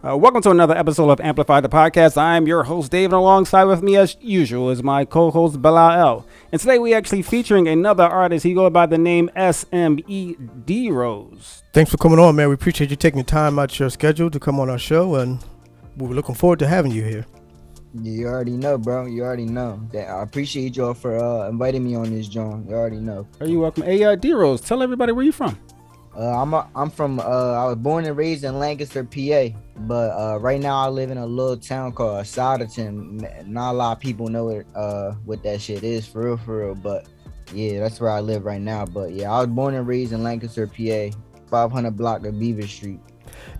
Welcome to another episode of Amplify the Podcast. I'm your host, Dave, and alongside with me, as usual, is my co-host, Bilal. And today we actually featuring another artist. He goes by the name Sme Drose. Thanks for coming on, man. We appreciate you taking time out your schedule to come on our show, and we're looking forward to having you here. You already know, bro. You already know. I appreciate y'all for inviting me on this, John. You already know. Are you welcome? Hey, Drose, tell everybody where you from. I'm from I was born and raised in Lancaster, PA, but right now I live in a little town called Souderton. Not a lot of people know it what that shit is for real, but yeah, that's where I live right now. But yeah, I was born and raised in Lancaster, PA, 500 block of Beaver Street.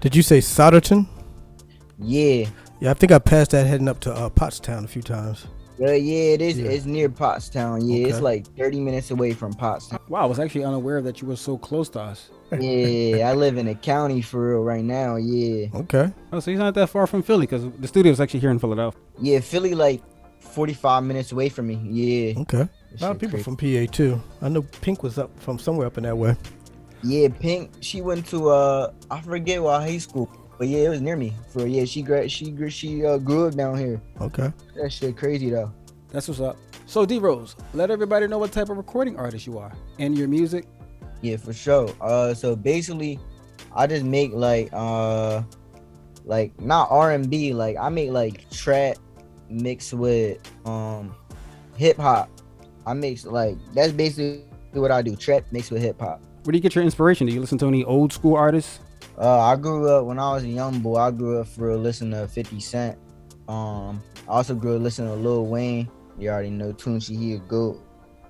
Did you say Souderton? Yeah, I think I passed that heading up to Pottstown a few times. yeah, it is. Yeah. It's near Pottstown. Yeah, okay. It's like 30 minutes away from Pottstown. Wow, I was actually unaware that you were so close to us. Yeah, I live in the county for real right now. Yeah. Okay. Oh, so he's not that far from Philly because the studio's actually here in Philadelphia. Yeah, Philly like 45 minutes away from me. Yeah. Okay. A lot of people from PA too. I know Pink was up from somewhere up in that way. Yeah, Pink. She went to I forget what high school, but yeah, it was near me. For yeah, she grew up down here. Okay. That shit crazy though. That's what's up. So D-Rose, let everybody know what type of recording artist you are and your music. Yeah, for sure. So basically, I just make like not R&B. Like I make like trap mixed with hip hop. I mix like that's basically what I do. Trap mixed with hip hop. Where do you get your inspiration? Do you listen to any old school artists? I grew up when I was a young boy. I grew up for listening to 50 Cent. I also grew up listening to Lil Wayne. You already know Tunchi, he a goat.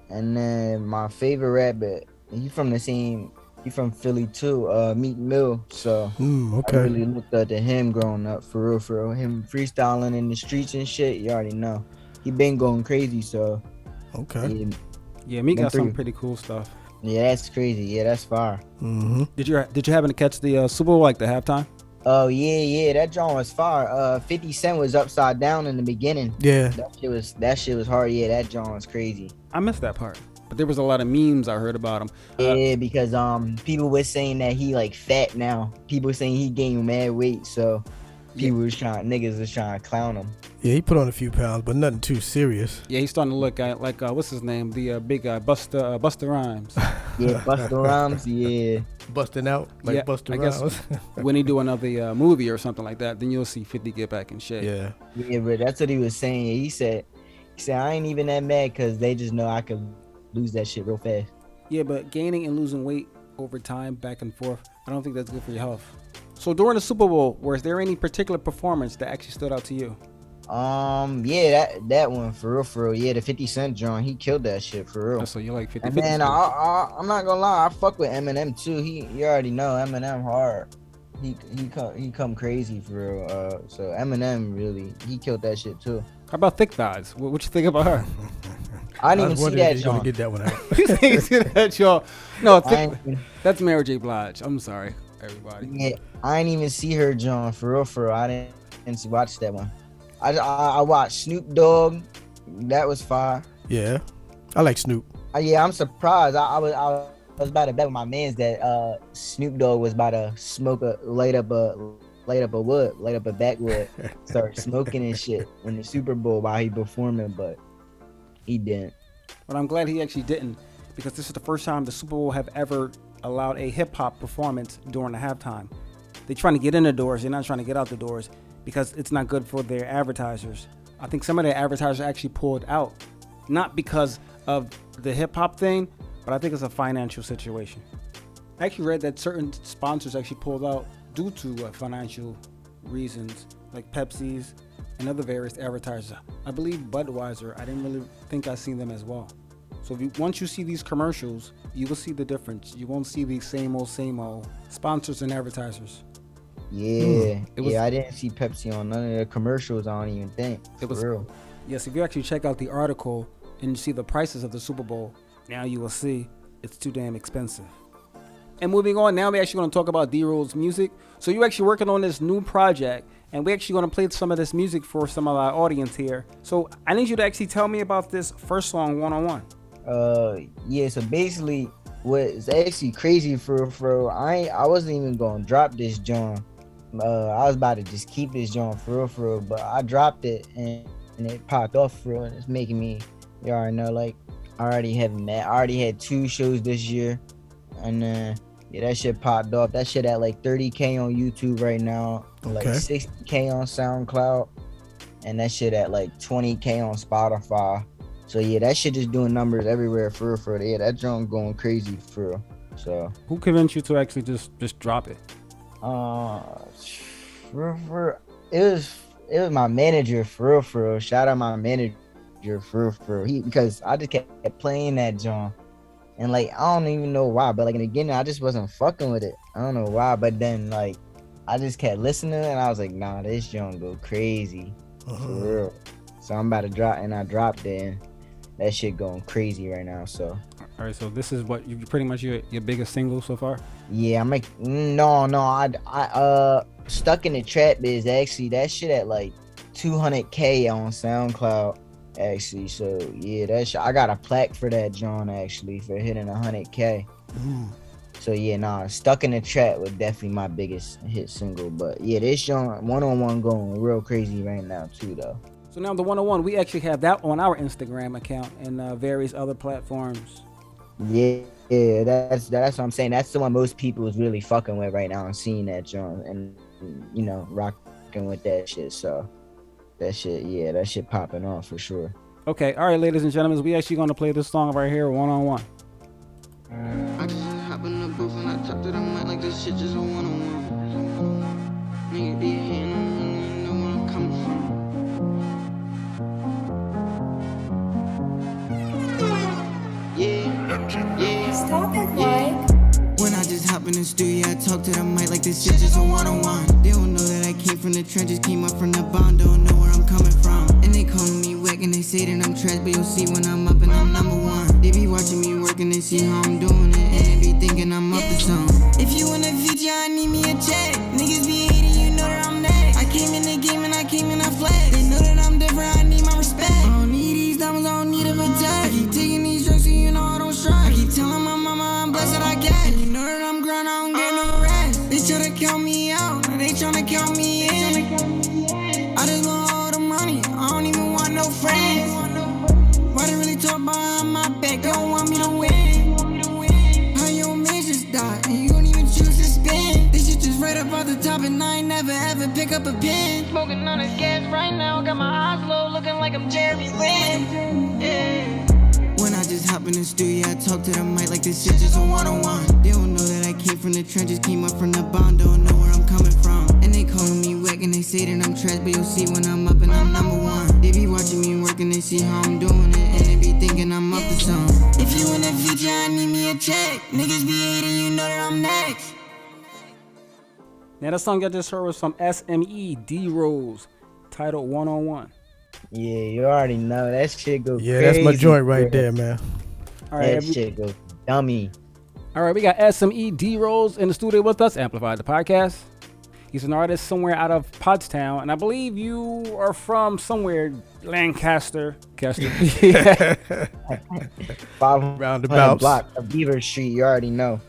And then my favorite rapper, he from Philly too, Meek Mill. So okay. I really looked up to him growing up for real. Him freestyling in the streets and shit, you already know. He been going crazy, so. Okay. Yeah, Meek got some pretty cool stuff. Yeah, that's crazy. Yeah, that's fire. Mm-hmm. Did you happen to catch the Super Bowl, like the halftime? Oh yeah, that joint was fire. 50 Cent was upside down in the beginning. Yeah. That shit was hard. Yeah, that joint was crazy. I missed that part. But there was a lot of memes I heard about him. Yeah, because people were saying that he like fat now. People were saying he gained mad weight, so niggas was trying to clown him. Yeah, he put on a few pounds, but nothing too serious. Yeah, he's starting to look like what's his name? The big guy, Busta Rhymes. Yeah, Busta Rhymes. Yeah, busting out like yeah, Busta Rhymes. When he do another movie or something like that, then you'll see 50 get back in shape. Yeah, but that's what he was saying. He said I ain't even that mad because they just know I could lose that shit real fast. Yeah, but gaining and losing weight over time, back and forth, I don't think that's good for your health. So during the Super Bowl, was there any particular performance that actually stood out to you? Yeah, that one for real. Yeah, the 50 Cent joint, he killed that shit for real. So you like 50 And 50 man, I'm not gonna lie, I fuck with Eminem too. You already know Eminem hard. He come crazy for real. So Eminem really, he killed that shit too. How about Thick Thighs? What you think about her? I didn't even see that joint. Gonna get that one out. You didn't see that, y'all? No, that's Mary J. Blige. I'm sorry, everybody. Yeah, I ain't even see her joint for real. I didn't watch that one. I watched Snoop Dogg. That was fire. Yeah, I like Snoop. Yeah, I'm surprised. I was about to bet with my mans that Snoop Dogg was about to light up a backwood, start smoking and shit in the Super Bowl while he performing, but he didn't. But I'm glad he actually didn't, because this is the first time the Super Bowl have ever allowed a hip hop performance during the halftime. They're trying to get in the doors. They're not trying to get out the doors because it's not good for their advertisers. I think some of their advertisers actually pulled out, not because of the hip hop thing, but I think it's a financial situation. I actually read that certain sponsors actually pulled out due to financial reasons, like Pepsi's and other various advertisers. I believe Budweiser, I didn't really think I seen them as well. So once you see these commercials, you will see the difference. You won't see the same old sponsors and advertisers. Yeah, I didn't see Pepsi on none of the commercials. I don't even think. It was real. Yes, if you actually check out the article and you see the prices of the Super Bowl, now you will see it's too damn expensive. And moving on, now we're actually going to talk about D-Roll's music. So you're actually working on this new project, and we're actually going to play some of this music for some of our audience here. So I need you to actually tell me about this first song, One on One. Yeah, so basically what's actually crazy for I wasn't even gonna drop this John, I was about to just keep this joint for real, but I dropped it and it popped off for real, and it's making me, you already know, like, I already had 2 shows this year, and then yeah, that shit popped off. That shit at like 30K on YouTube right now, like 60K on SoundCloud, and that shit at like 20K on Spotify. So yeah, that shit just doing numbers everywhere for real. Yeah, that joint going crazy for real. So who convinced you to actually just drop it? It was my manager for real. Shout out my manager for real. Because I just kept playing that joint. And like, I don't even know why, but like in the beginning, I just wasn't fucking with it. I don't know why, but then like, I just kept listening and I was like, nah, this joint go crazy for real. So I'm about to drop, and I dropped it, and that shit going crazy right now. So. All right, so this is what you pretty much your biggest single so far. Yeah, I'm like, no, I Stuck in the Trap is actually that shit at like 200K on SoundCloud. Actually, so yeah, I got a plaque for that John actually for hitting 100K. So yeah, Stuck in the Trap was definitely my biggest hit single, but yeah, this John 101 going real crazy right now too though. So now the 101, we actually have that on our Instagram account and various other platforms. Yeah, that's what I'm saying. That's the one most people is really fucking with right now and seeing that John and you know rocking with that shit. So. That shit popping off for sure. Okay, all right, ladies and gentlemen, we actually gonna play this song right here, 101. I just hop in the booth and I talk to the mic like this shit just a 101. Nigga be here and you know where I'm coming from. Yeah. Stop it, Mike. When I just hop in the studio, I talk to the mic like this shit just a 101. They don't know that I came from the trenches, came up from the bond, don't know where I'm coming from. And they call me whack and they say that I'm trash, but you'll see when I'm up and I'm number 1. They be watching me work and they see how I'm doing it, and they be thinking I'm up to something. If you in the future, I need me a check. Niggas be hating, you know that I'm next. I came in the game and I came in, I flex. They know that I'm different, I need my respect. I don't need these diamonds, I don't need a protect. I keep taking these drugs so you know I don't strike. I keep telling my mama I'm blessed that I get. And you know that I'm grind, I don't get no rest. They tryna count me out, they tryna count me in. I just want all the money, I don't even want no friends. Why they really talk behind my back, they don't want me to win. How your man just died, and you don't even choose to spin. This shit just right up off the top, and I ain't never ever pick up a pen. Smoking on this gas right now, got my eyes low, looking like I'm Jeremy Lin. Yeah. When I just hop in the studio, I talk to the mic like this shit just a 101. They don't know that I came from the trenches, came up from the bond, don't know where I'm coming from. And they calling me whack and they say that I'm trash, but you'll see when I'm up and I'm number 1. They be watching me work and they see how I'm doing it, and they be thinking I'm up to something. If you in the future, I need me a check. Niggas be hating, you know that I'm next. Now, the song I just heard was from Sme Drose, titled 101. Yeah, you already know that shit go crazy. Yeah, that's my joint right there, man. All right, That shit go dummy. All right, we got Sme Drose in the studio with us, Amplify the podcast. He's an artist somewhere out of Pottstown, and I believe you are from somewhere, Lancaster. 500 Roundabouts. block of Beaver Street, you already know.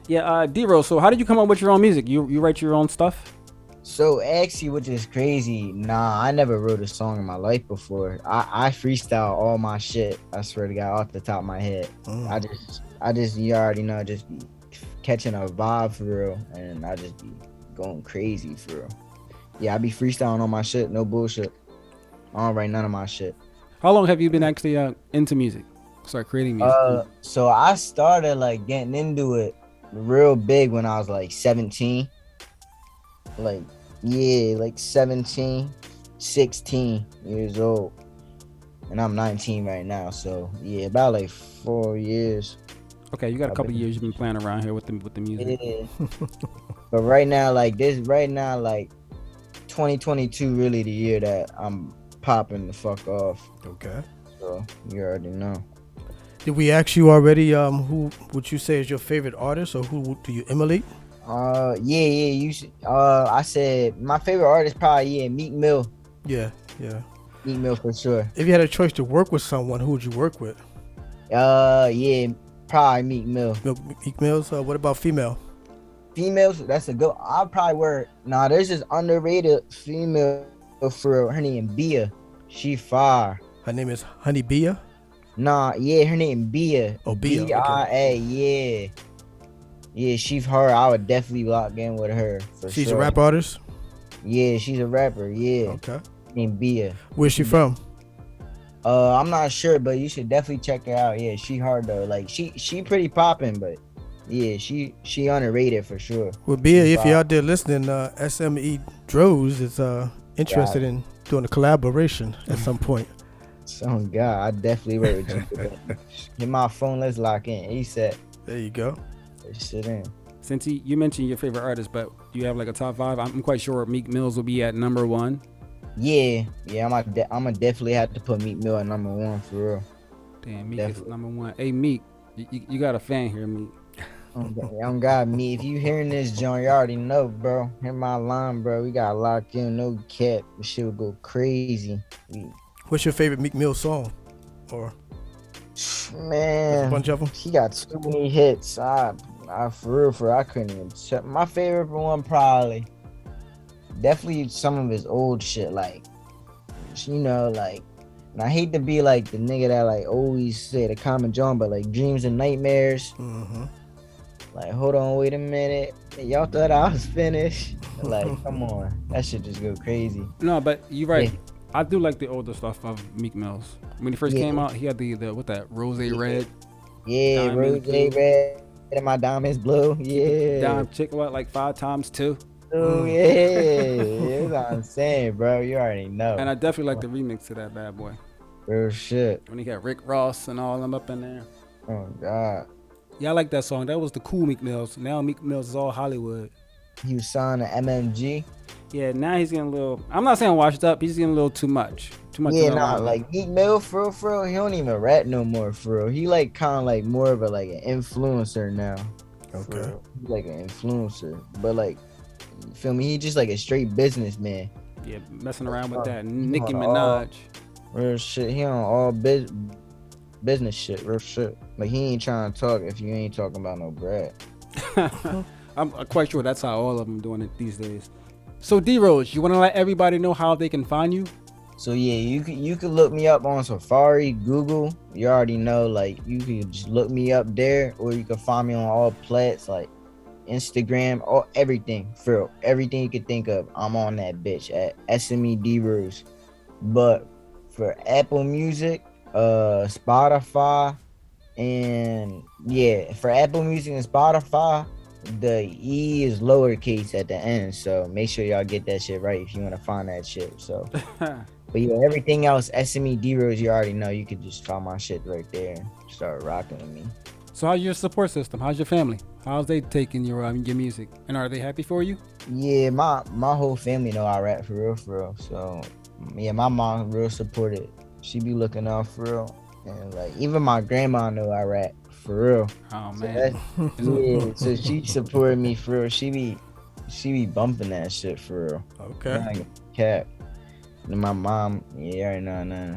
Yeah, Dero, so how did you come up with your own music? You write your own stuff? So actually, which is crazy, I never wrote a song in my life before. I freestyle all my shit, I swear to God, off the top of my head. I just, you already know, just be catching a vibe for real, and I just be going crazy for real. Yeah, I be freestyling on my shit, no bullshit. I don't write none of my shit. How long have you been actually into music? Start creating music? So I started like getting into it real big when I was like 17. Like 17, 16 years old. And I'm 19 right now, so yeah, about like 4 years. Okay, you got a couple years you've been playing around here with the music. Yeah. But right now, like 2022 really the year that I'm popping the fuck off. Okay. So you already know. Did we ask you already who would you say is your favorite artist, or who do you emulate? You should, I said my favorite artist probably Meek Mill. Yeah. Meek Mill for sure. If you had a choice to work with someone, who would you work with? Probably Meek Mill. Meek Mill's. What about female? females, that's a good. I probably wear. Nah, there's this underrated female for her name Bia. She fire. Her name is Honey Bia. Nah, yeah, her name Bia. Oh, Bia, Bia, yeah. Yeah, she's her. I would definitely lock in with her for She's sure. a rap artist. Yeah, she's a rapper. Yeah, Okay. named Bia. Where's she from? I'm not sure, but you should definitely check her out. Yeah, she hard though. Like she pretty popping, but yeah, she underrated for sure. Well, Bia, if you're out there listening, Sme Drose is interested in doing a collaboration at some point. Oh God, I definitely work with you. For that. Get my phone. Let's lock in. He said. There you go. Sit in. Since you mentioned your favorite artist, but you have like a top 5, I'm quite sure Meek Mills will be at number 1. Yeah, I'm gonna definitely have to put Meek Mill at number 1 for real. Damn, Meek Definitely. is number 1. Hey, Meek, you got a fan here, Meek. Oh God, me. If you hearing this, John, you already know, bro. Hear my line, bro. We got locked in, no cap. This shit would go crazy. What's your favorite Meek Mill song? Or a Man, bunch of them? he got too many hits. I for real, I couldn't even check. My favorite one probably, definitely some of his old shit, like, you know, like, and I hate to be like the nigga that like always say the common John, but like Dreams and Nightmares. Mm-hmm. Like, hold on, wait a minute. Y'all thought I was finished? Like, come on. That shit just go crazy. No, but you're right. Yeah. I do like the older stuff of Meek Mills. When he first came out, he had the what that rose red. Yeah, Diamond Rose blue. red and my diamonds blue. Yeah. Dime chick what like 5 times 2. Oh, yeah. That's what I'm saying, bro. You already know. And I definitely like the remix to that bad boy. Real shit. When he got Rick Ross and all them up in there. Oh, God. Yeah, I like that song. That was the cool Meek Mills. Now Meek Mills is all Hollywood. He was signed to MMG. Yeah, now he's getting a little. I'm not saying washed up. He's getting a little too much. Too much. Yeah, of a nah, lot. like Meek Mill, for real, he don't even rap no more, for real. He like kind of like more of a like an influencer now. For Okay. real. He's like an influencer, but like, you feel me? He just like a straight businessman. Yeah, messing around with that He Nicki on all- Minaj. Real shit. He on all business shit. Real shit. Like he ain't trying to talk if you ain't talking about no bread. I'm quite sure that's how all of them doing it these days. So Dero, you want to let everybody know how they can find you? So yeah, you could look me up on Safari, Google. You already know, like you can just look me up there, or you can find me on all plats like Instagram, or everything. For real, everything you could think of, I'm on that bitch at Sme Drose. But for Apple Music, Spotify, and yeah, for Apple Music and Spotify, the E is lowercase at the end, so make sure y'all get that shit right if you want to find that shit. So, but yeah, everything else, Sme Drose, you already know. You could just find my shit right there and start rocking with me. So how's your support system? How's your family? How's they taking your music? And are they happy for you? Yeah, my whole family know I rap for real, for real. So yeah, my mom real supportive. She be looking out for real, and like even my grandma know I rap for real. Oh So man. yeah, so she supported me for real. She be bumping that shit for real. Okay. Like, cat. And my mom, yeah, you already know, nah.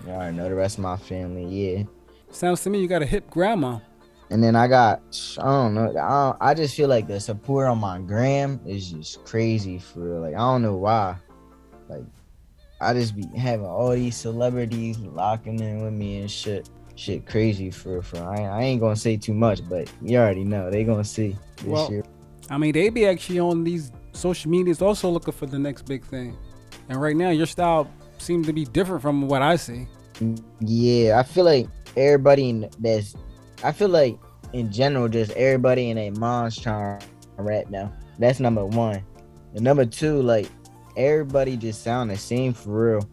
You already know the rest of my family, yeah. Sounds to me you got a hip grandma. And then I got, I don't know, I just feel like the support on my gram is just crazy for real. Like, I don't know why. Like, I just be having all these celebrities locking in with me and shit. Shit crazy for real. I ain't gonna say too much, but you already know. They gonna see this Well, year. I mean, they be actually on these social medias also looking for the next big thing. And right now, your style seems to be different from what I see. Yeah, I feel like everybody I feel like in general, just everybody and their moms trying to rap now. That's number one. And number two, like everybody just sound the same for real.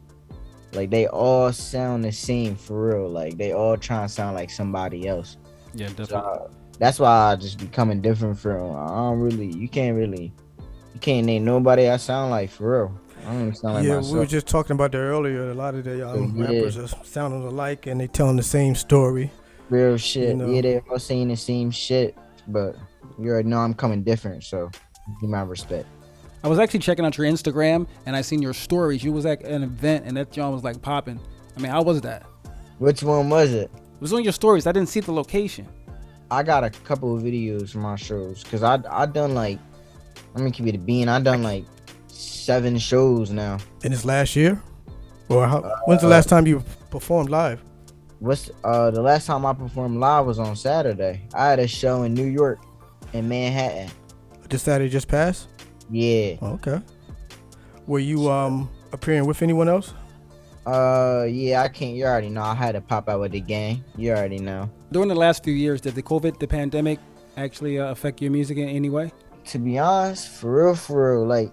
Like they all sound the same for real. Like they all trying to sound like somebody else. Yeah, definitely. So, that's why I just becoming different from. You can't name nobody I sound like for real. I don't even sound like Yeah, myself. we were just talking about that earlier. A lot of the Yeah. rappers are sounding alike and they telling the same story. Real shit. You know. Yeah, they're all saying the same shit, but you already know I'm coming different, so give my respect. I was actually checking out your Instagram and I seen your stories. You was at an event and that John was like popping. I mean, how was that? Which one was it? It was on your stories. I didn't see the location. I got a couple of videos from my shows because I done like, let me keep it a bean. I done like 7 shows now. In this last year, or when's the last time you performed live? The last time I performed live was on Saturday. I had a show in New York, in Manhattan. This Saturday just passed. Yeah. Okay. Were you appearing with anyone else? Yeah, I can't. You already know. I had to pop out with the gang. You already know. During the last few years, did the pandemic, actually affect your music in any way? To be honest, for real, like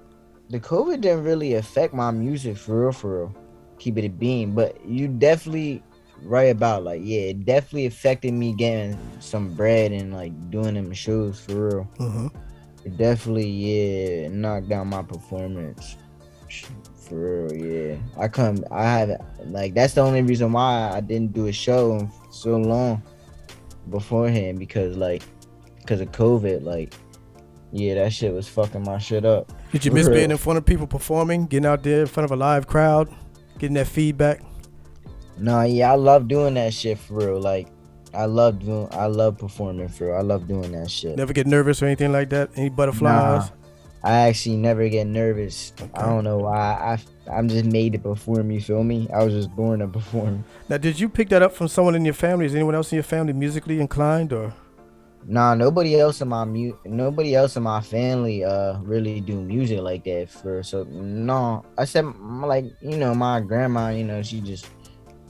the COVID didn't really affect my music for real. Keep it a bean, but you definitely right about like, yeah, it definitely affected me getting some bread and like doing them shows for real. Mm-hmm. It definitely, yeah, knocked down my performance. For real, yeah. I haven't, like, that's the only reason why I didn't do a show in so long beforehand, because of COVID, like, yeah, that shit was fucking my shit up. Did you miss being in front of people performing, getting out there in front of a live crowd, getting that feedback? No, yeah, I love doing that shit for real. Like, I love performing for real. I love doing that shit. Never get nervous or anything like that? Any butterflies? Nah, I actually never get nervous. Okay. I don't know why. I'm just made to perform, you feel me? I was just born to perform. Now, did you pick that up from someone in your family? Is anyone else in your family musically inclined, or? Nah, nobody else in my family really do music like that so no. I said, like, you know, my grandma, you know, she just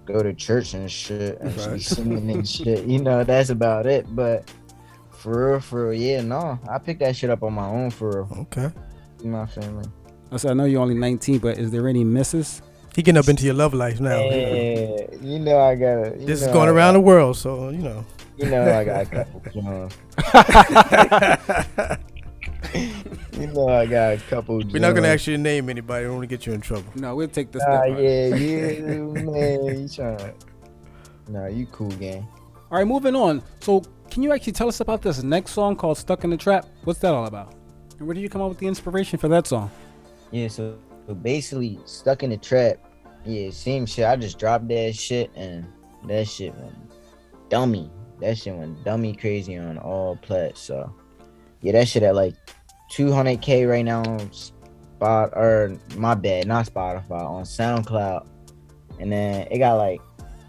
go to church and shit and she be singing and shit, you know, that's about it. But for real, yeah, no, I picked that shit up on my own for real. Okay. In my family. I know you're only 19, but is there any misses? He getting up into your love life now. Yeah, you know I got it. This is going around the world, so you know. You know I got a couple Johns. You know I got a couple Johns. We're not gonna actually name anybody. I don't want to get you in trouble. No, we'll take this. Yeah, you man, you trying? Nah, you cool, gang. All right, moving on. So, can you actually tell us about this next song called "Stuck in the Trap"? What's that all about? And where did you come up with the inspiration for that song? Yeah, so basically, "Stuck in the Trap." Yeah, same shit. I just dropped that shit, and that shit went dummy. That shit went dummy crazy on all plats. So yeah, that shit at like 200K right now on not Spotify, on SoundCloud, and then it got like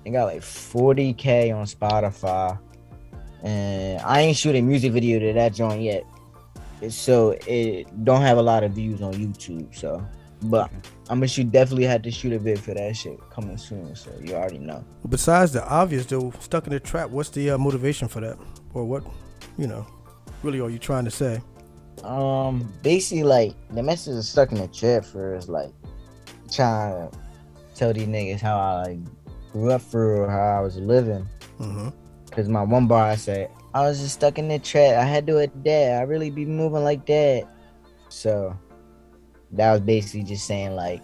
40K on Spotify, and I ain't shoot a music video to that joint yet, so it don't have a lot of views on YouTube. So, but I'm gonna definitely had to shoot a vid for that shit coming soon, so you already know. Besides the obvious though, Stuck in the Trap, what's the motivation for that, or what, you know, really are you trying to say? Basically, like, the message of Stuck in the Trap for is like trying to tell these niggas how I like grew up for, how I was living. Mm-hmm. Cause my one bar I said I was just stuck in the trap. I had to adapt. I really be moving like that. So that was basically just saying like,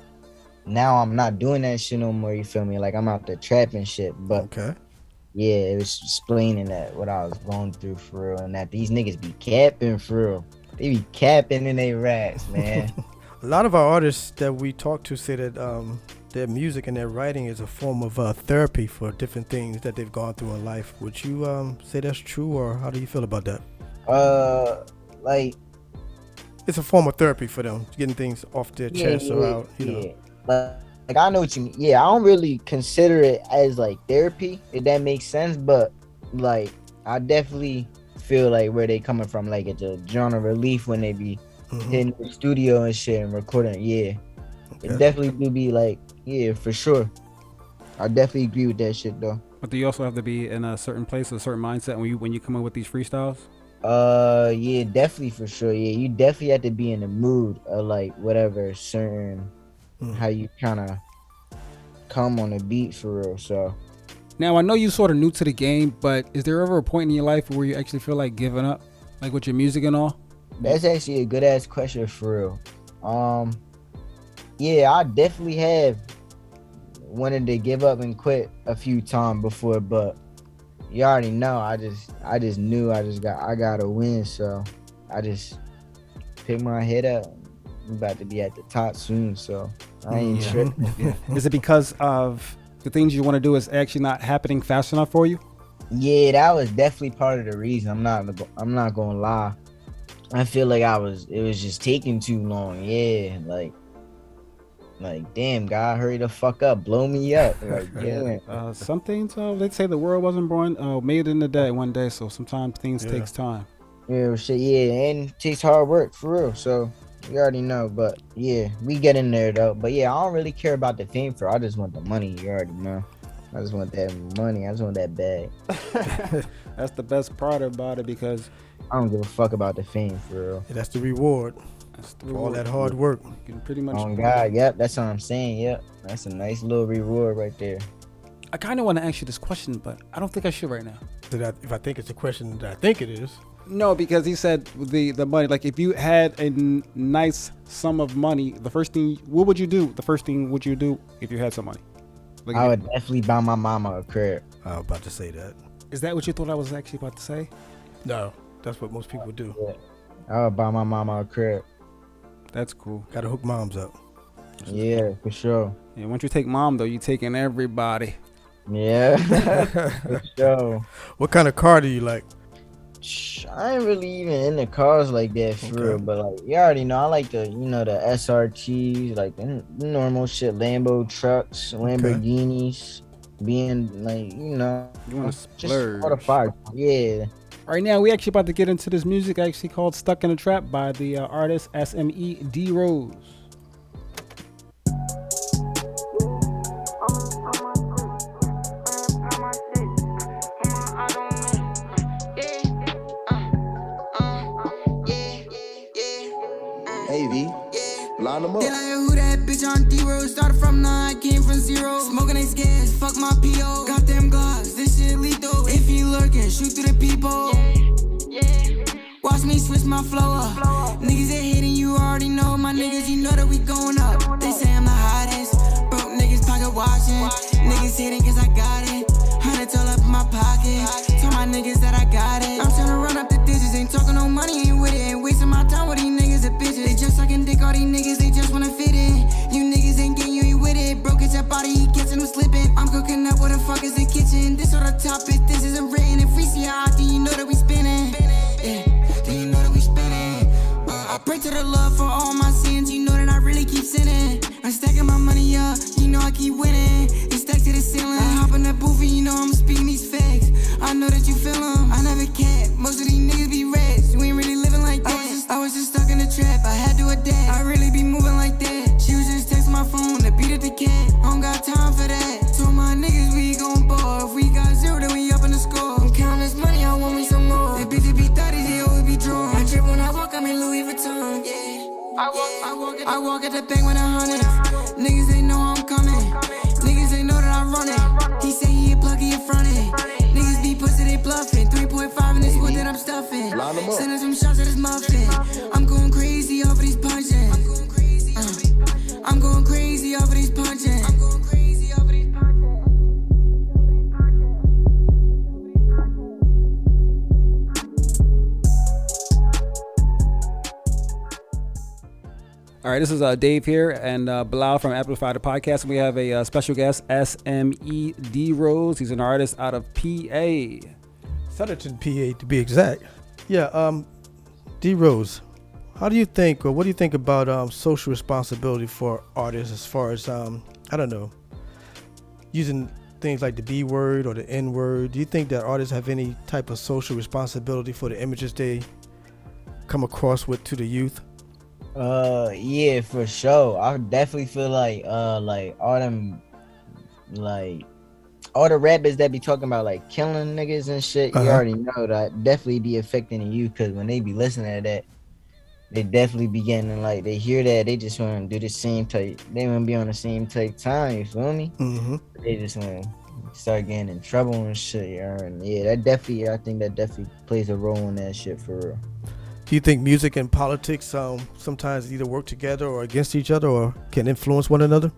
now I'm not doing that shit no more. You feel me? Like, I'm out there trapping shit. But okay. Yeah, it was explaining that what I was going through for real, and that these niggas be capping for real. They be capping in their raps, man. A lot of our artists that we talk to say that their music and their writing is a form of therapy for different things that they've gone through in life. Would you say that's true, or how do you feel about that? Like, it's a form of therapy for them, getting things off their chest or out, you know. Like, I know what you mean. Yeah, I don't really consider it as like therapy, if that makes sense, but like, I definitely feel like where they coming from, like, it's a genre relief when they be hitting the studio and shit and recording. Yeah, okay. It definitely do be like, yeah, for sure. I definitely agree with that shit though. But do you also have to be in a certain place, a certain mindset when you come up with these freestyles? Yeah, definitely for sure. Yeah, you definitely have to be in the mood of like whatever certain how you kind of come on the beat for real. So now I know you sort of new to the game, but is there ever a point in your life where you actually feel like giving up, like with your music and all? That's actually a good ass question for real. Yeah, I definitely have wanted to give up and quit a few times before, but you already know, I just knew I gotta win, so I just picked my head up. I'm about to be at the top soon, so I ain't tripping. Is it because of the things you want to do is actually not happening fast enough for you? Yeah, that was definitely part of the reason. I'm not gonna lie. I feel like it was just taking too long. Yeah, like damn, God, hurry the fuck up, blow me up. Like Yeah, damn. some things they say the world wasn't born made in a day, one day. So sometimes things Yeah. takes time. Yeah, shit, yeah, and it takes hard work for real. So you already know, but yeah, we get in there though. But yeah, I don't really care about the fame for. I just want the money. You already know. I just want that money. I just want that bag. That's the best part about it because I don't give a fuck about the fame for real. Yeah, that's the reward that's the for all reward. that hard work. You can pretty much. Oh God, yep, that's what I'm saying. Yep, that's a nice little reward right there. I kind of want to ask you this question, but I don't think I should right now. If I think it's a question that I think it is, No, because he said the money. Like, if you had a nice sum of money, the first thing, what would you do? The first thing would you do if you had some money? Like, I would definitely buy my mama a crib. I was about to say that. is that what you thought I was actually about to say? No, that's what most people do. Yeah. I would buy my mama a crib. That's cool. Got to hook moms up. Yeah, for sure. Yeah, once you take mom though, you taking everybody. Yeah, for sure. What kind of car do you like? I ain't really even into cars like that for Okay. real, but like you already know, I like the the SRTs, like the normal shit, Lambo trucks, Lamborghinis, being like You want to just splurge? all the fire. Yeah, Right now, we actually about to get into this music actually called "Stuck in a Trap" by the artist Sme Drose. AV, line them They up. like who that bitch on Dero. Started from nine, came from zero. Smoking they gas, fuck my PO. Got them gloves, this shit lethal. If you lurking, shoot through the people. Watch me switch my flow up. Niggas that hating, you already know. My niggas, you know that we going up. They say I'm the hottest. Broke niggas pocket watching. Niggas hating cause I got it. 100 all up in my pocket. Tell my niggas that I got it. I'm tryna run up the digits. Ain't talking no money, ain't with it. Ain't wasting my time with these niggas and bitches. They just sucking dick, all these niggas, they just wanna fit in. You niggas ain't getting, you ain't with it. Broke at your body, he catching them slipping. I'm cooking up what the fuck is the kitchen. This on the topic, this isn't written. If we see how often, you know that we spinning. Yeah, then you know that we spinning. I pray to the Lord for all my sins. You know that I really keep sinning. I'm stacking my money up, you know I keep winning. It's stacked to the ceiling. I hop in that booth and you know I'm speaking these facts. I know that you feel them. I never cap. Most of these niggas be rats. You ain't really living like that. I was just stuck in the trap. I had to adapt. I really be moving like that. She was just texting my phone to beat at the cat. I don't got time for that. Told my niggas we gon' ball. If we got zero, then we up in the score. I'm counting this money, I want me some more. The bitches be 30s, they always be drawn. I trip when I walk, I'm in Louis Vuitton. Yeah. I walk at the bank with 100. Niggas they know I'm coming. Niggas they know that I run it. He say he a plug, he in front it. Niggas be pussy, they bluffing. 3.5 in this wood that I'm stuffing. Line 'em up. Sending some shots at this muffin. I'm going crazy off of these punching. I'm going crazy off of these punching. All right, this is Dave here and Bilal from Amplify the Podcast. We have a special guest, Sme Drose. He's an artist out of PA. Southern PA to be exact. Yeah, D Rose, how do you think, or what do you think about social responsibility for artists as far as I don't know, using things like the B word or the N word? Do you think that artists have any type of social responsibility for the images they come across with to the youth? Yeah, for sure. I definitely feel like all them like all the rappers that be talking about like killing niggas and shit, you already know that definitely be affecting you, because when they be listening to that, they definitely be getting like, they hear that, they just want to do the same type, they want to be on the same type time, you feel me? Mm-hmm. They just want to start getting in trouble and shit, and yeah, that definitely, I think that definitely plays a role in that shit for real. Do you think music and politics sometimes either work together or against each other, or can influence one another?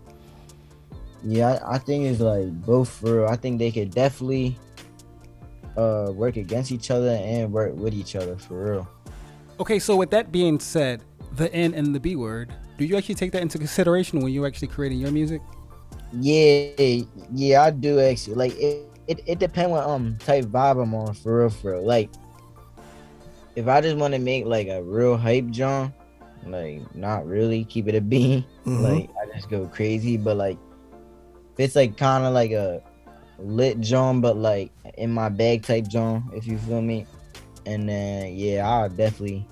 Yeah, I think it's like both for real. I think they could definitely work against each other and work with each other for real. Okay, so with that being said, the N and the B word, do you actually take that into consideration when you're actually creating your music? Yeah, I do actually. Like it depends what type vibe I'm on for real, for real. Like if I just want to make like a real hype John, like not really keep it a bean, like I just go crazy. But like if it's like kind of like a lit John, but like in my bag type John, if you feel me. And then yeah, I'll definitely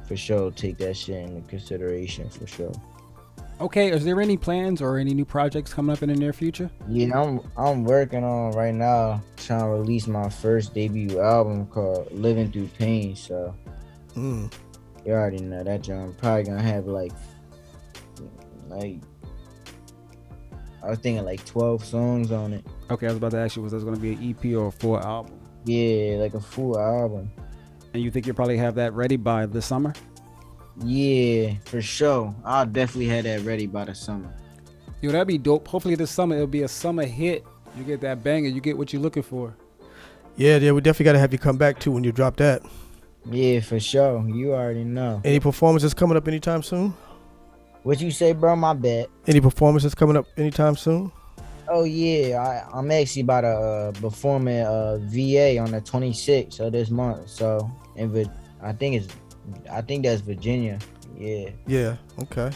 for sure take that shit into consideration for sure. Okay, is there any plans or any new projects coming up in the near future? Yeah, I'm working on right now trying to release my first debut album called Living Through Pain. So you already know that John probably gonna have like I was thinking like 12 songs on it. Okay, I was about to ask you, was this going to be an EP or a full album? Yeah, like a full album. And you think you'll probably have that ready by this summer? Yeah, for sure. I'll definitely have that ready by the summer. Yo, that'd be dope. Hopefully this summer it'll be a summer hit. You get that banger, you get what you're looking for. Yeah, we definitely got to have you come back too when you drop that. Yeah, for sure. You already know. Any performances coming up anytime soon? What you say, bro? My bad. Any performances coming up anytime soon? Oh yeah, I'm actually about to perform at VA on the 26th of this month. So, I think that's Virginia. Yeah. Yeah. Okay.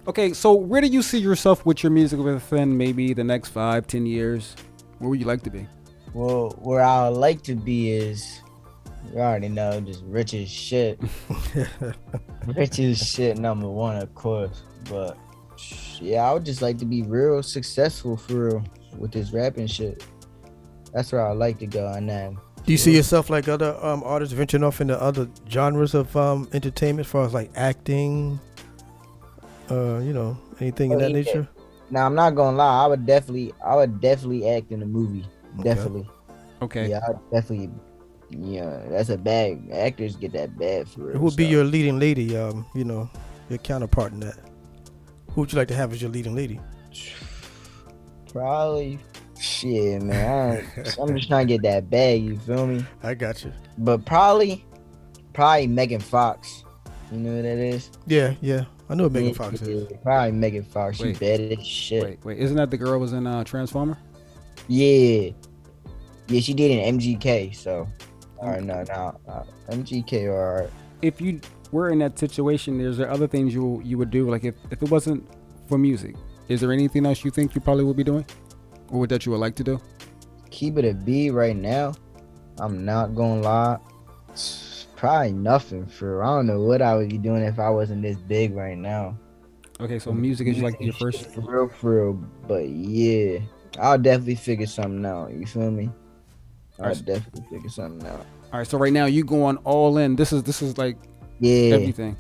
Okay, so where do you see yourself with your music within maybe the next 5-10 years? Where would you like to be? Well, where I would like to be is, you already know, just rich as shit. Rich as shit, number one, of course. But yeah, I would just like to be real successful for real with this rapping shit. That's where I like to go. And then, do you see yourself like other artists venturing off into other genres of entertainment, as far as like acting, anything in that nature? Now I'm not gonna lie, I would definitely act in a movie. Okay. Definitely. Okay. Yeah, I definitely. Yeah, that's a bag. Actors get that bad for real. Who would be your leading lady? Your counterpart in that. Who would you like to have as your leading lady? Probably. Shit, man. I'm just trying to get that bag. You feel me? I got you. But probably Megan Fox. You know who that is? Yeah. I know what Megan Fox is. Probably Megan Fox. She Wait. bad as shit. Wait, isn't that the girl was in Transformer? Yeah, she did in MGK. So, alright, no, MGK, alright. If you were in that situation, is there other things you would do? Like if it wasn't for music, is there anything else you think you probably would be doing, or that you would like to do? Keep it a B right now. I'm not gonna lie. Probably nothing for. I don't know what I would be doing if I wasn't this big right now. Okay, so music is like your first. For real. But yeah, I'll definitely figure something out. You feel me? I'll definitely figure something out. All right, so right now you going all in. This is like everything.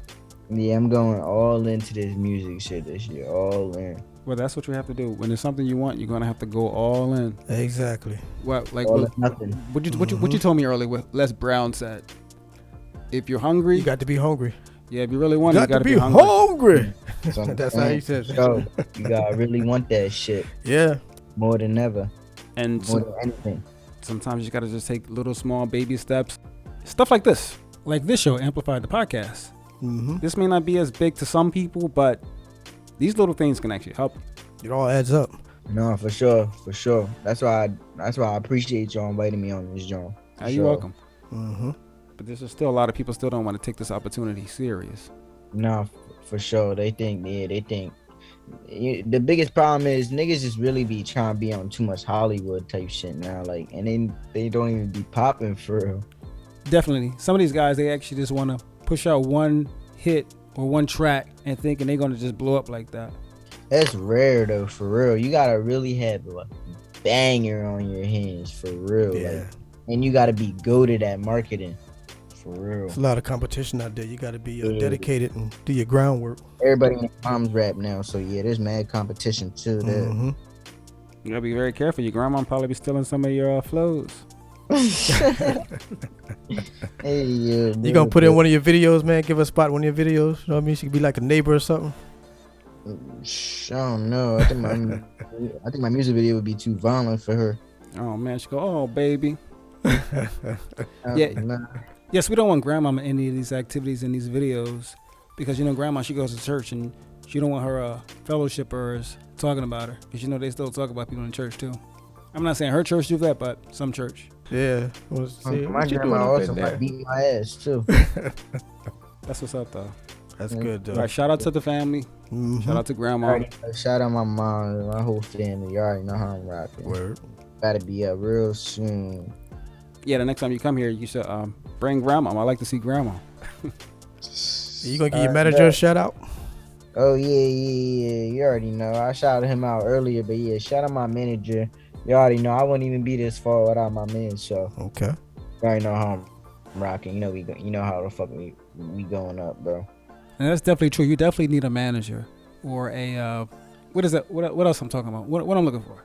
Yeah, I'm going all into this music shit this year. All in. Well, that's what you have to do. When there's something you want, you're gonna have to go all in. Exactly. What like all or nothing. What you told me earlier? What Les Brown said. If you're hungry, you got to be hungry. Yeah, if you really want it, you got to be hungry. That's how he says it. So, you gotta really want that shit. Yeah. More than ever. And more than anything. Sometimes you gotta just take little small baby steps. Stuff like this. Like this show, Amplified the Podcast. Mm-hmm. This may not be as big to some people, but these little things can actually help you. It all adds up. No, for sure. That's why I appreciate y'all inviting me on this, John. You're welcome. Mm-hmm. But there's still a lot of people still don't want to take this opportunity serious. No, for sure. They think. The biggest problem is niggas just really be trying to be on too much Hollywood type shit now. Like, and then they don't even be popping for real. Definitely. Some of these guys, they actually just want to push out one hit or one track and thinking they're going to just blow up like that. That's rare though, for real. You gotta really have a banger on your hands, for real. Yeah. Like, and you gotta be goated at marketing, for real. There's a lot of competition out there. You gotta be dedicated and do your groundwork. Everybody in mom's rap now, so yeah, there's mad competition too. There. Mm-hmm. You gotta be very careful. Your grandma probably be stealing some of your flows. Hey, yeah, you gonna put in one of your videos, man? Give her a spot in one of your videos. You know what I mean? She could be like a neighbor or something. I don't know. I think my music video would be too violent for her. Oh man, she go, oh baby. Yeah. Yes, we don't want grandma in any of these activities in these videos because grandma, she goes to church and she don't want her fellowshippers talking about her because they still talk about people in church too. I'm not saying her church do that, but some church. Yeah. My grandma also might beat my ass too. That's what's up, though. That's good, though. All right, shout out to the family. Mhm. Shout out to grandma. Shout out my mom and my whole family. You already know how I'm rocking. Word. Gotta be up real soon. Yeah, the next time you come here, you should bring grandma. I like to see grandma. You gonna give your manager a shout out? Oh yeah. You already know. I shouted him out earlier, but yeah, shout out my manager. You already know. I wouldn't even be this far without my man. So Okay. you already know how I'm rocking. You know how the fuck we going up, bro. And that's definitely true. You definitely need a manager or a what is that? What else I'm talking about? What I'm looking for?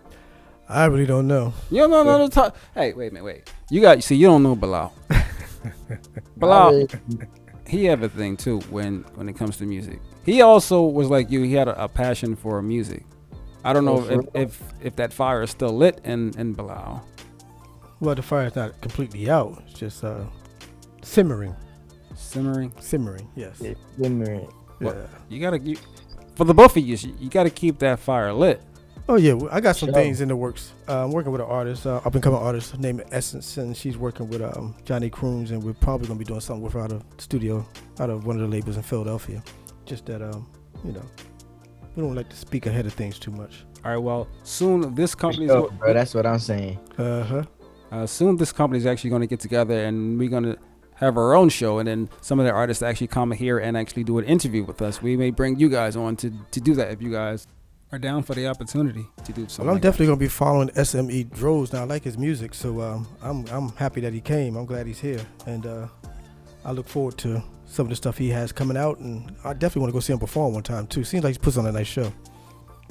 I really don't know. You don't know the talk. Hey, wait a minute, wait. You don't know Bilal. Bilal, he have a thing too when it comes to music. He also was like you. He had a passion for music. I don't know if that fire is still lit in Bilal. Well, the fire's not completely out. It's just simmering. Simmering, yes. Yeah, simmering. Yeah. For the both of you gotta keep that fire lit. Oh yeah, I got some things in the works. I'm working with an artist, up and coming artist named Essence, and she's working with Johnny Crooms, and we're probably gonna be doing something with her out of the studio, out of one of the labels in Philadelphia. Just that we don't like to speak ahead of things too much. All right, well, soon this company's bro, that's what I'm saying. Soon this company's actually gonna get together, and we're gonna have our own show, and then some of the artists actually come here and actually do an interview with us. We may bring you guys on to do that if you guys are down for the opportunity to do something. Well, I'm definitely gonna be following Sme Drose now. I like his music, so I'm happy that he came. I'm glad he's here, and I look forward to some of the stuff he has coming out, and I definitely want to go see him perform one time too. Seems like he puts on a nice show.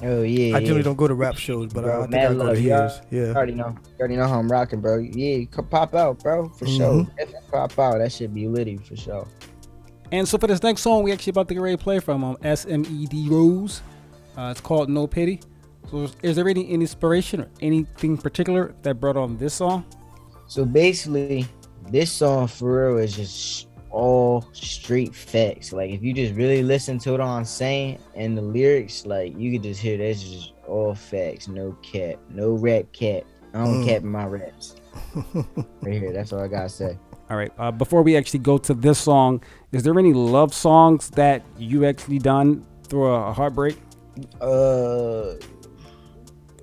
Oh yeah. I generally don't go to rap shows, but bro, I think I'll go to his. Yeah. You already know how I'm rocking, bro. Yeah, come pop out, bro, for sure. Definitely pop out. That should be litty for sure. And so for this next song, we actually about to get ready to play from Sme Drose. It's called No Pity. So is there any inspiration or anything particular that brought on this song? So basically, this song for real is just all straight facts. Like if you just really listen to it on saying and the lyrics, like you could just hear that's just all facts, no cap, no rap cap. I don't cap in my raps. Right here, that's all I gotta say. All right. Before we actually go to this song, is there any love songs that you actually done through a heartbreak?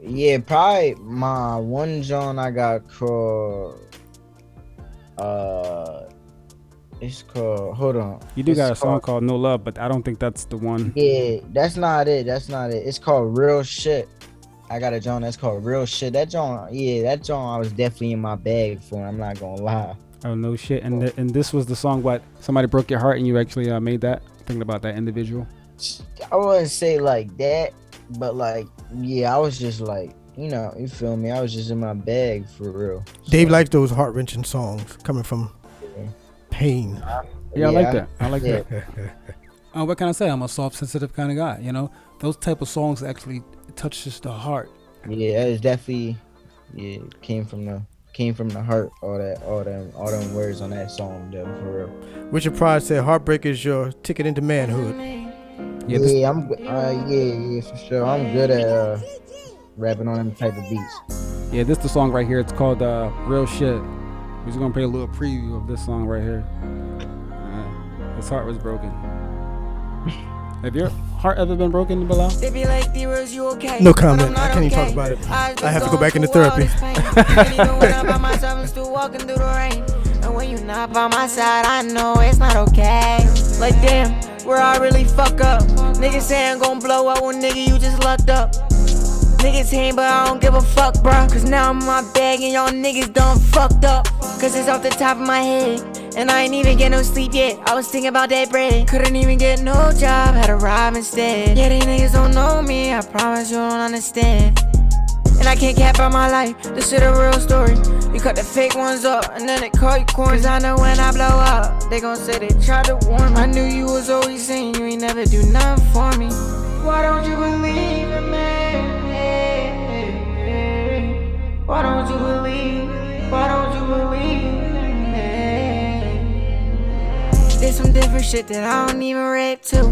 Yeah, probably my one John I got called it's called, hold on. You do got a song called No Love, but I don't think that's the one. Yeah, that's not it. It's called Real Shit. I got a John that's called Real Shit. That John I was definitely in my bag for. I'm not gonna lie. Oh, no shit. And this was the song, what? Somebody broke your heart and you actually made that? Thinking about that individual? I wouldn't say like that, but like, yeah, I was just like, you feel me? I was just in my bag for real. Dave likes those heart-wrenching songs coming from pain. Yeah, I like that. I like that. What can I say? I'm a soft, sensitive kind of guy. Those type of songs actually touches the heart. Yeah, it's definitely came from the heart. All them words on that song, though, for real. Richard Pryor said, "Heartbreak is your ticket into manhood." I'm for sure. I'm good at rapping on them type of beats. Yeah, this the song right here. It's called Real Shit. We're just gonna play a little preview of this song right here. His heart was broken. Have your heart ever been broken, Bilal? No comment. I can't even talk about it. I have to go back into therapy. And when you not by my side, I know it's not okay. Like damn, where I really fuck up. Niggas saying gon' blow up when nigga you just lucked up. Niggas hating, but I don't give a fuck, bruh. Cause now I'm in my bag and y'all niggas done fucked up. Cause it's off the top of my head. And I ain't even get no sleep yet. I was thinking about that bread. Couldn't even get no job, had to rob instead. Yeah, these niggas don't know me, I promise you don't understand. And I can't cap out my life, this shit a real story. You cut the fake ones up, and then they call you corny. Cause I know when I blow up, they gon' say they tried to warn me. I knew you was always saying you ain't never do nothing for me. Why don't you believe in me? Why don't you believe? Why don't you believe in me? There's some different shit that I don't even rap to.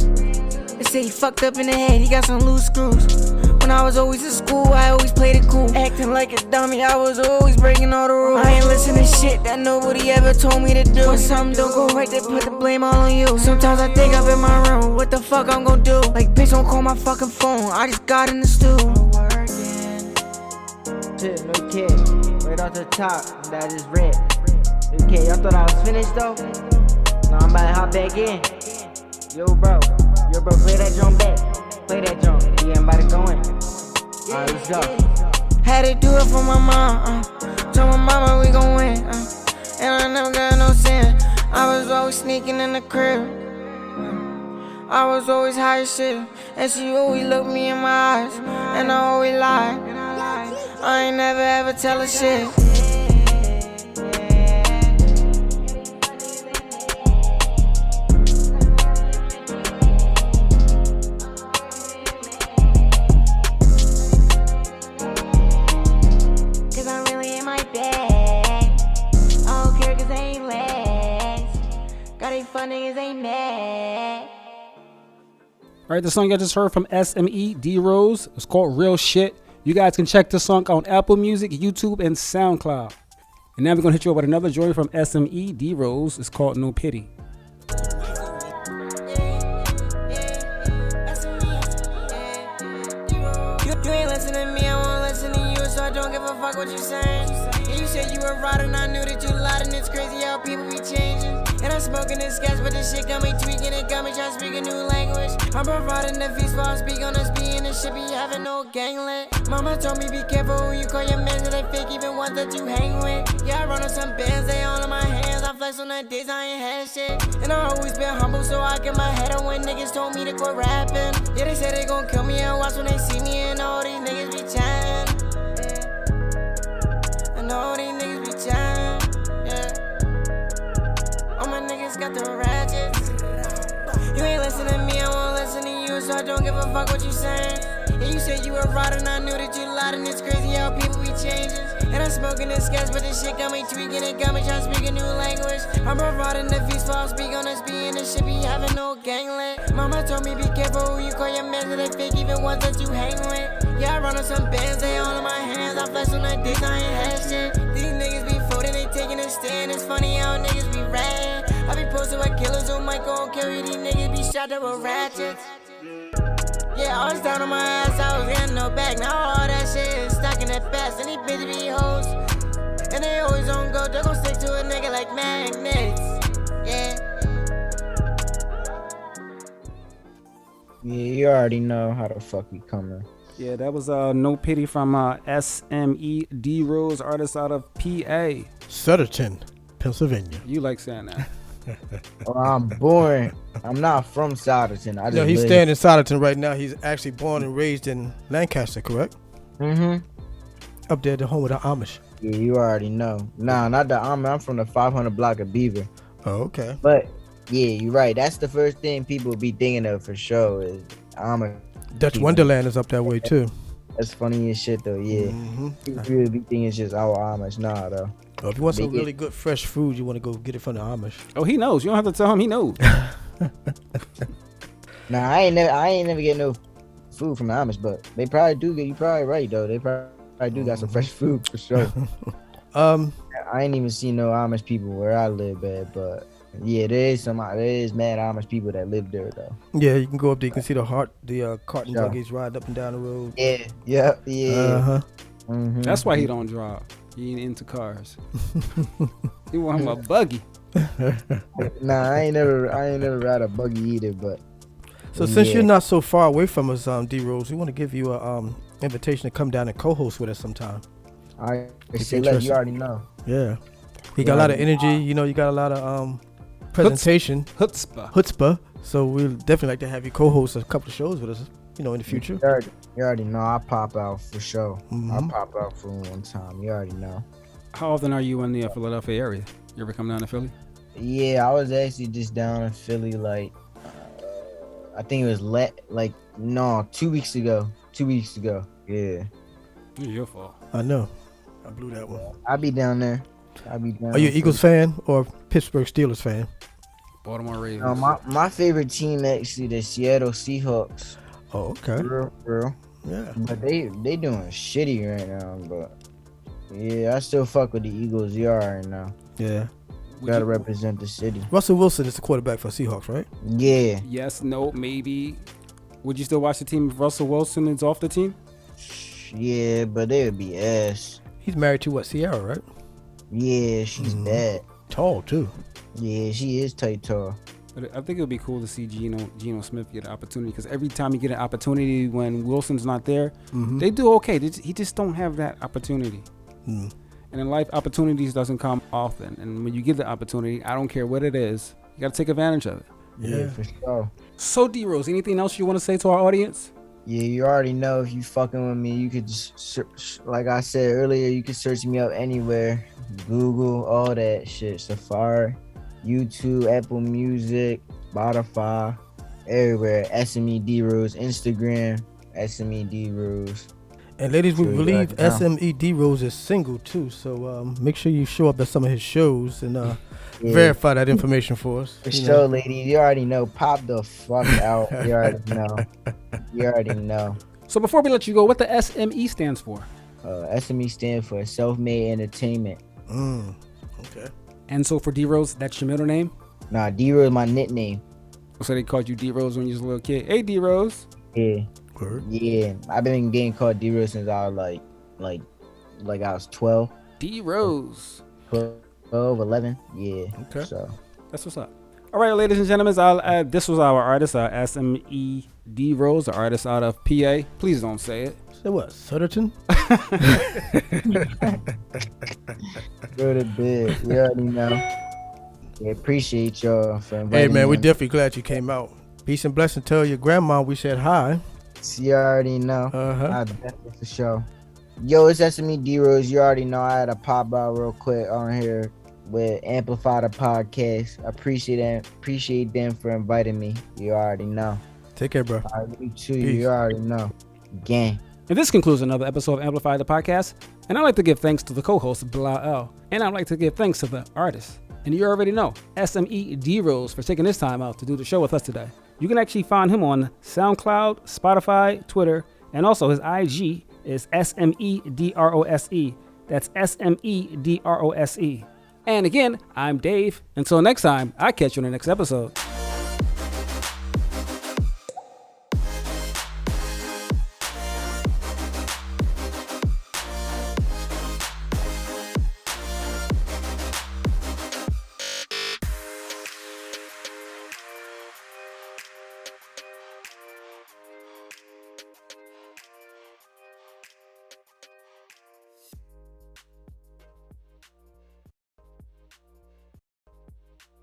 They say he fucked up in the head, he got some loose screws. When when I was always in school, I always played it cool. Acting like a dummy, I was always breaking all the rules. I ain't listening to shit that nobody ever told me to do. When something don't go right, they put the blame all on you. Sometimes I think up in my room, what the fuck I'm gon' do? Like, bitch, don't call my fucking phone, I just got in the stew. Shit, no kid. Right off the top, that is red. Okay, y'all thought I was finished though? No, I'm about to hop back in. Yo, bro, play that drum back. Play that drum. Yeah, I'm about to go in. Alright, let's go. Had to do it for my mom, told my mama we gon' win, and I never got no sin. I was always sneaking in the crib, I was always high as shit, and she always looked me in my eyes, and I always lied. I ain't never ever tell her shit. Niggas ain't mad. All right, the song you just heard from Sme Drose. It's called Real Shit. You guys can check this song on Apple Music, YouTube, and SoundCloud. And now we're gonna hit you up with another joint from Sme Drose. It's called No Pity. You ain't listening to me, I won't listen to you, so I don't give a fuck what you saying. You said you were right and I knew that you lied, and it's crazy how people be changing. And I'm smoking this gas, but this shit got me tweaking. It got me trying to speak a new language. I'm providing the feast while I speak on this beat, and this shit be having no ganglet. Mama told me be careful who you call your man, that they fake even ones that you hang with. Yeah, I run on some bands, they all in my hands. I flex on the days I ain't had shit. And I always been humble, so I get my head on when niggas told me to quit rapping. Yeah, they said they gon' kill me and watch when they see me, and all these niggas be chatting. And all these niggas be chatting. Yeah. All my niggas got the ratchets. You ain't listening to me, I won't listen to you, so I don't give a fuck what you saying. And you said you were right and I knew that you lied, and it's crazy how people be changing. And I'm smoking this gas, but this shit got me tweaking. It got me trying to speak a new language. I'm providing the feast while I speak on this beat, and this shit be having no ganglet. Mama told me be careful who you call your man, that they fake even ones that you hang with. Yeah, I run on some bands, they all in my hands. I flex on the days I ain't had shit. These niggas be folding, they taking a stand. It's funny how niggas be ran. I be posted with killers who might go and carry these niggas be shot up with ratchets. Yeah, I was down on my ass, I was getting no back. Now all that shit is stuck in the past, and these bitches be hoes. And they always on go, they gon' stick to a nigga like magnets. Yeah. Yeah, you already know how the fuck we coming. Yeah, that was No Pity from Sme Drose, artist out of PA. Sutterton, Pennsylvania. You like saying that. Well, I'm born. I'm not from Souderton. No, he's staying in Souderton right now. He's actually born and raised in Lancaster, correct? Mm-hmm. Up there, the home of the Amish. Yeah, you already know. Nah, not the Amish. I'm from the 500 block of Beaver. Oh, okay. But yeah, you're right. That's the first thing people be thinking of for sure is Amish. Dutch Wonderland is up that way too. That's funny as shit though. Yeah, people really be thinking it's just our Amish. Nah, though. Well, if you want some really good fresh food, you want to go get it from the Amish. Oh, he knows. You don't have to tell him. He knows. Nah, I ain't never get no food from the Amish, but they probably do get. You probably right though. They probably do got some fresh food for sure. I ain't even seen no Amish people where I live at, but yeah, there is mad Amish people that live there though. Yeah, you can go up there. You can see the carton buggies riding up and down the road. Yeah. Uh-huh. Mm-hmm. That's why he don't drive. He ain't into cars. He want him a buggy. Nah, I ain't never ride a buggy either, but. So since you're not so far away from us, D-Rose, we want to give you a invitation to come down and co-host with us sometime. I say like you already know. Yeah. You got a lot of energy, you got a lot of presentation. Chutzpah. So we'll definitely like to have you co-host a couple of shows with us, in the future. You already know I'll pop out for sure. Mm-hmm. I'll pop out for one time. You already know. How often are you in the Philadelphia area? You ever come down to Philly? Yeah, I was actually just down in Philly like I think it was 2 weeks ago. 2 weeks ago. Yeah. It's your fault. I know. I blew that one. I'll be down there. Are you an Eagles fan or Pittsburgh Steelers fan? Baltimore Ravens. My favorite team actually the Seattle Seahawks. Oh, okay. Real. Yeah. But they doing shitty right now. But yeah, I still fuck with the Eagles. You already know. Yeah. Gotta represent the city. Russell Wilson is the quarterback for Seahawks, right? Yeah. Yes, no, maybe. Would you still watch the team if Russell Wilson is off the team? Yeah, but they would be ass. He's married to Sierra, right? Yeah, she's bad. Tall too. Yeah, she is tight tall. But I think it would be cool to see Geno Smith get an opportunity, because every time you get an opportunity when Wilson's not there, they do okay. He just don't have that opportunity. And in life, opportunities doesn't come often. And when you get the opportunity, I don't care what it is, you got to take advantage of it. Yeah, for sure. So, D-Rose, anything else you want to say to our audience? Yeah, you already know if you fucking with me, you could just search, like I said earlier, you could search me up anywhere. Google, all that shit. Safari, YouTube, Apple Music, Spotify, everywhere. SME D-Rose, Instagram, SME D-Rose. And ladies, we Sure, believe yeah. SME D-Rose is single too. So make sure you show up at some of his shows and verify that information for us. For you sure, know. ladies. You already know. Pop the fuck out. You already know. You already know. So before we let you go, what the SME stands for? SME stand for Self-Made Entertainment. Okay. And so for D-Rose, that's your middle name? Nah, D-Rose is my nickname. So they called you D-Rose when you was a little kid. Hey, D-Rose. Yeah. Word. Yeah. I've been getting called D-Rose since I was like I was 12. D-Rose. 12, 11. Yeah. Okay. So. That's what's up. All right, ladies and gentlemen, this was our artist, SME D-Rose, the artist out of PA. Please don't say it. Say what? Sutterton? Go to bed. You already know. Yeah, appreciate y'all for inviting Hey man, me. we definitely glad you came out. Peace and blessing. Tell your grandma we said hi. You already know. Uh-huh. I definitely for sure. Yo, it's SME D-Rose. You already know I had to pop out real quick on here with Amplify the Podcast. I appreciate them for inviting me. You already know. Take care, bro. I you too. Peace. You already know. Gang. And this concludes another episode of Amplify the Podcast. And I'd like to give thanks to the co-host, Bilal. And I'd like to give thanks to the artist. And you already know, SME D-Rose, for taking this time out to do the show with us today. You can actually find him on SoundCloud, Spotify, Twitter, and also his IG is SME Drose. That's SME Drose. And again, I'm Dave. Until next time, I'll catch you on the next episode.